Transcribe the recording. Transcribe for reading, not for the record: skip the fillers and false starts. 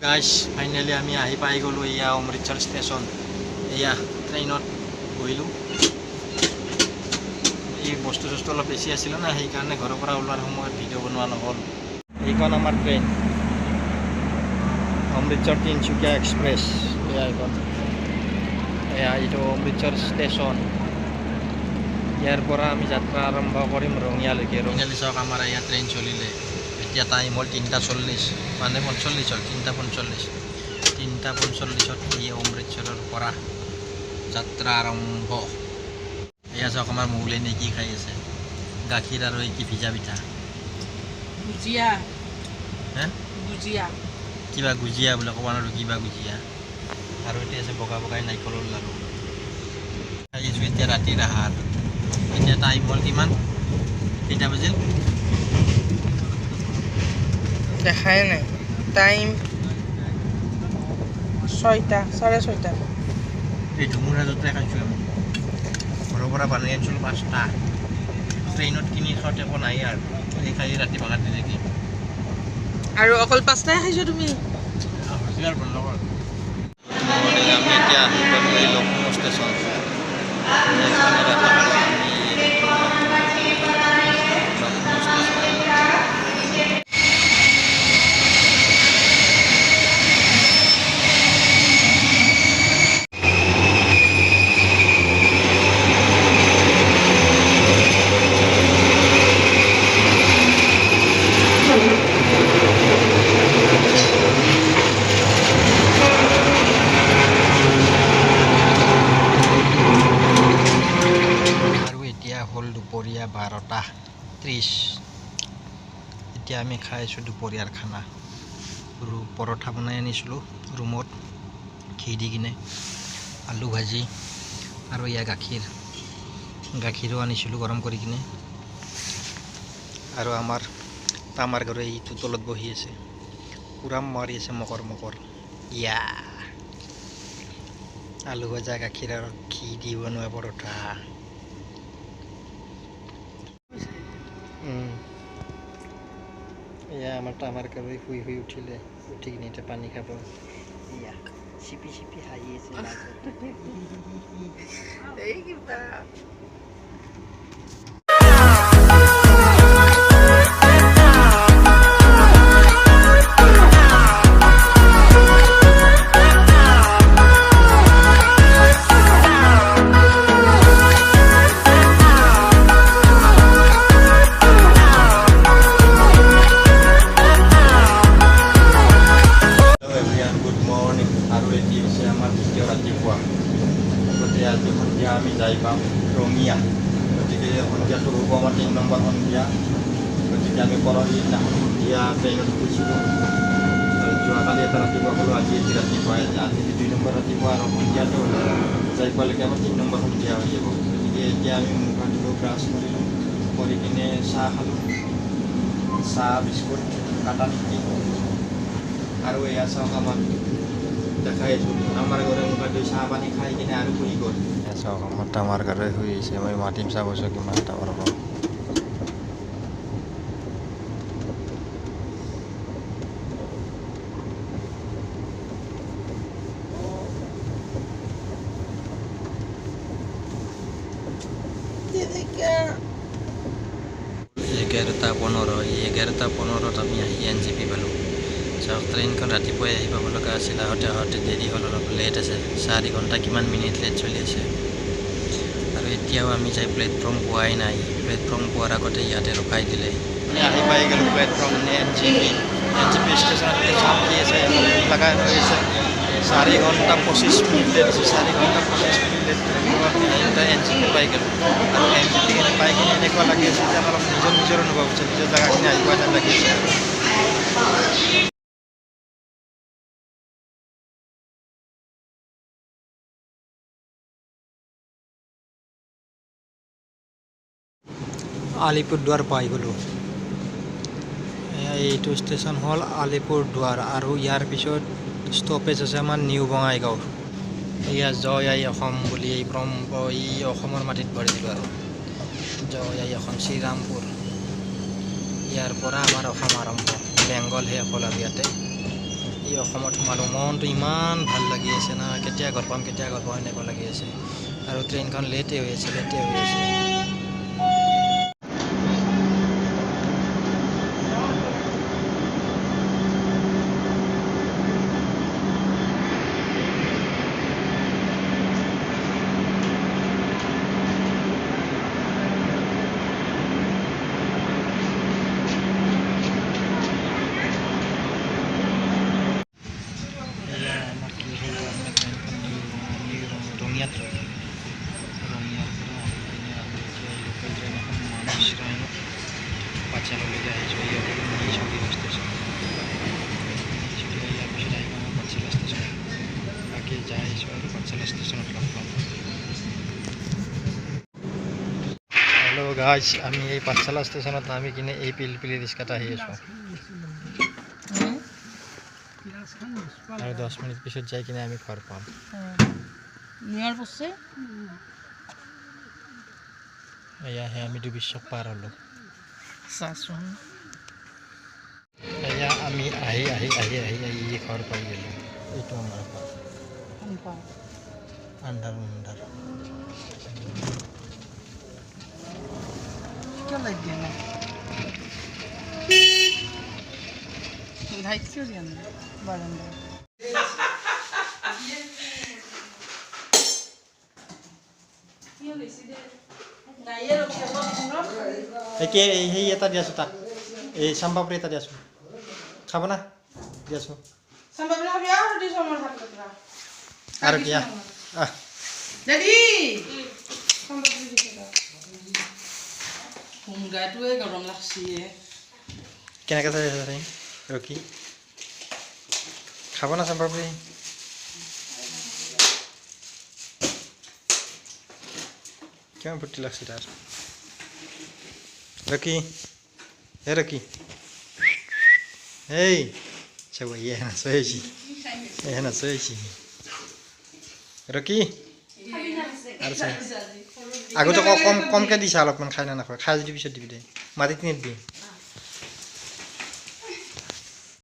guys finally আমি আহি পাই গলো ইয়া অমৃতসৰ ষ্টেচন ইয়া ট্ৰেইনত বহিলো এই বস্তু অলপ বেছি আছিল না সেই কাৰণে ঘৰৰ পৰা ওলোৱাৰ সময়ত ভিডিঅ' বনোৱা নহ'ল এইখন আমাৰ ট্ৰেইন অমৃতসৰ তিনচুকীয়া এক্সপ্ৰেছ এয়া এইটো অমৃতসৰ ষ্টেচন ইয়াৰ পৰা আমি যাত্ৰা আৰম্ভ কৰিম ৰঙিয়ালৈকে চাওক আমাৰ ইয়া ট্ৰেইন চলিলে এতিয়া টাইম হ'ল 3:40 মানে 45 হ'ল 3:45ত এই অমৃতসৰৰ পৰা যাত্ৰা আৰম্ভ এয়া চাওক আমাৰ মৌলেনে কি খাই আছে গাখীৰ আৰু এই কি ভিজা পিঠা গুজিয়া কিবা গুজিয়া বোলে ক'ব নোৱাৰোঁ কিবা গুজিয়া আৰু এতিয়া আছে বগা বগাই নাৰিকলৰ লাড়ু খাই আছোঁ এতিয়া ৰাতিৰ আহাৰ এতিয়া টাইম হ'ল কিমান কেইটা বাজিল দেখাই নাই টাইম 6টা 6:30 এই ধুমুৰাজতে খাইছোঁ আমি ঘৰৰ পৰা বানাই আনিছিলোঁ 5টা ট্ৰেইনত কিনি খাওঁতে একো নাই আৰু এই খাই ৰাতি ভাগাত দি দেখি আৰু অকল 5টাই খাইছোঁ তুমি হজিয়াৰ বন্ধ কৰ আমি এতিয়া আহি পালোঁ এই লক্ষ্ণৌ ষ্টেচন হ'ল দুপৰীয়া 12:30 এতিয়া আমি খাই আছোঁ দুপৰীয়াৰ খানা পৰঠা বনাই আনিছিলোঁ ৰুমত ঘি দি কিনে আলু ভাজি আৰু ইয়া গাখীৰো আনিছিলোঁ গৰম কৰি কিনে আৰু আমাৰ তামাৰ ঘৰে এইটো তলত বহি আছে পুৰা মাৰি আছে মকৰ ইয়া আলু ভাজা গাখীৰ আৰু ঘি দি বনোৱা পৰঠা এয়া আমাৰ কাৰৈ শুই উঠিলে উঠি কিনে এতিয়া পানী খাব এয়া চিপি হাঁহি আছে আজি সন্ধিয়া আমি যাই পাম ৰঙিয়া গতিকে সন্ধিয়াটো হ'ব আমাৰ 3 নম্বৰ সন্ধিয়া গতিকে আমি পৰহিদিনাখন সন্ধিয়া ট্ৰেইনত গৈছিলোঁ যোৱাকালি এটা ৰাতিপুৱা গ'লোঁ আজি এটি ৰাতিপুৱাই আজি 2 নম্বৰ ৰাতিপুৱা আৰু সন্ধিয়াটো যাই পোৱালৈকে আমাৰ 3 নম্বৰ সন্ধিয়া হৈ যাব গতিকে এতিয়া আমি মুখ হাত ধুলোঁ ব্ৰাছ কৰিলোঁ কৰি কিনে চাহ খালোঁ চাহ বিস্কুট কাটা নিকি আৰু এয়া চাওক আমাক দেখাই আছোঁ আমাৰ ঘৰে মুখা ধুই চাহ পানী খাই কিনে আৰু শুই গ'ল চাওক আমাৰ ঘৰে শুই আহিছে মই মাতিম চাবছোঁ কিমান ডাঙৰ হ'ব এঘাৰটা 15 আমি আহি NJP পালোঁ চাওক ট্ৰেইনখন ৰাতিপুৱাই আহি পাব লগা আছিল আহোঁতে দেৰি হ'ল অলপ লেট আছে 4 ঘণ্টা কিমান মিনিট লেট চলি আছে আৰু এতিয়াও আমি যাই প্লেটফৰ্ম পোৱাই নাই প্লেটফৰ্ম পোৱাৰ আগতে ইয়াতে ৰখাই দিলে আহি পাই গ'লোঁ প্লেটফৰ্ম NJP ষ্টেচনত চাম কি আছে লগাই হৈ আছে 4 ঘণ্টা 25 মিনিট লেট আছে 4 ঘণ্টা 25 মিনিট লেট NJP পাই গ'লোঁ আৰু NJP পাই কিনে এনেকুৱা লাগি আছে যে অলপ নিজৰ অনুভৱ হৈছে নিজৰ জেগাখিনি আহি পোৱা যেন লাগিছে আলিপুৰদুৱাৰ পাই গ'লোঁ এইটো ষ্টেচন হ'ল আলিপুৰদুৱাৰ আৰু ইয়াৰ পিছত ষ্টপেজ আছে আমাৰ নিউ বঙাইগাঁও এয়া জয় আই অসম বুলি এই অসমৰ মাটিত ভৰি দিলোঁ আৰু জয় আই অসম ইয়াৰ পৰা আমাৰ অসম আৰম্ভ বেংগল শেষ হ'ল আৰু ইয়াতে এই অসমত সোমালোঁ মনটো ইমান ভাল লাগি আছে না কেতিয়া ঘৰ পাম এনেকুৱা লাগি আছে আৰু ট্ৰেইনখন লেটেই হৈ আছে ৰঙিয়াত পাঠশালালৈকে আহিছোঁ ইয়াতে ষ্টেচন ইয়াৰ পিছত আহিব আমাৰ পাঠশালা ষ্টেচন বাকী যাই আহিছোঁ আৰু পাঠশালা ষ্টেচনত লগ পাম হেল্ল' গাইজ আমি এই পাঠশালা ষ্টেচনত নামি কিনে এই পিলপিলি ৰিক্সাত আহি আছোঁ আৰু 10 মিনিট পিছত যাই কিনে আমি ঘৰ পাম নিয়াৰ পড়ছে এয়াহে আমি দুবিশ্বক পাৰ হ'লোঁ চাচোন এয়া আমি আহি ঘৰ পাই গ'লোঁ এইটো আমাৰ ঘৰ আন্ধাৰ क्या लग गया ना लाइट क्यों दिया ना बारंदा একে সেই এটা দি আছোঁ তাক এই চাম্পাপুৰি এটা দি আছোঁ খাব না দি আছোঁ আৰু কি আহ গৰম লাগছি কেনেকৈ চাই আছে তাই ৰকি খাব না চাম্পাপুৰি কিমান ফূৰ্তি লাগছে তাৰ ৰকি হে ৰকি এই চাব এহে নাচৈছি ৰকি আৰু চাই আগতে কমকৈ দিছা অলপমান খাই না নাখায় খাই যদি পিছত দিবি দে মাটিত নিদিবি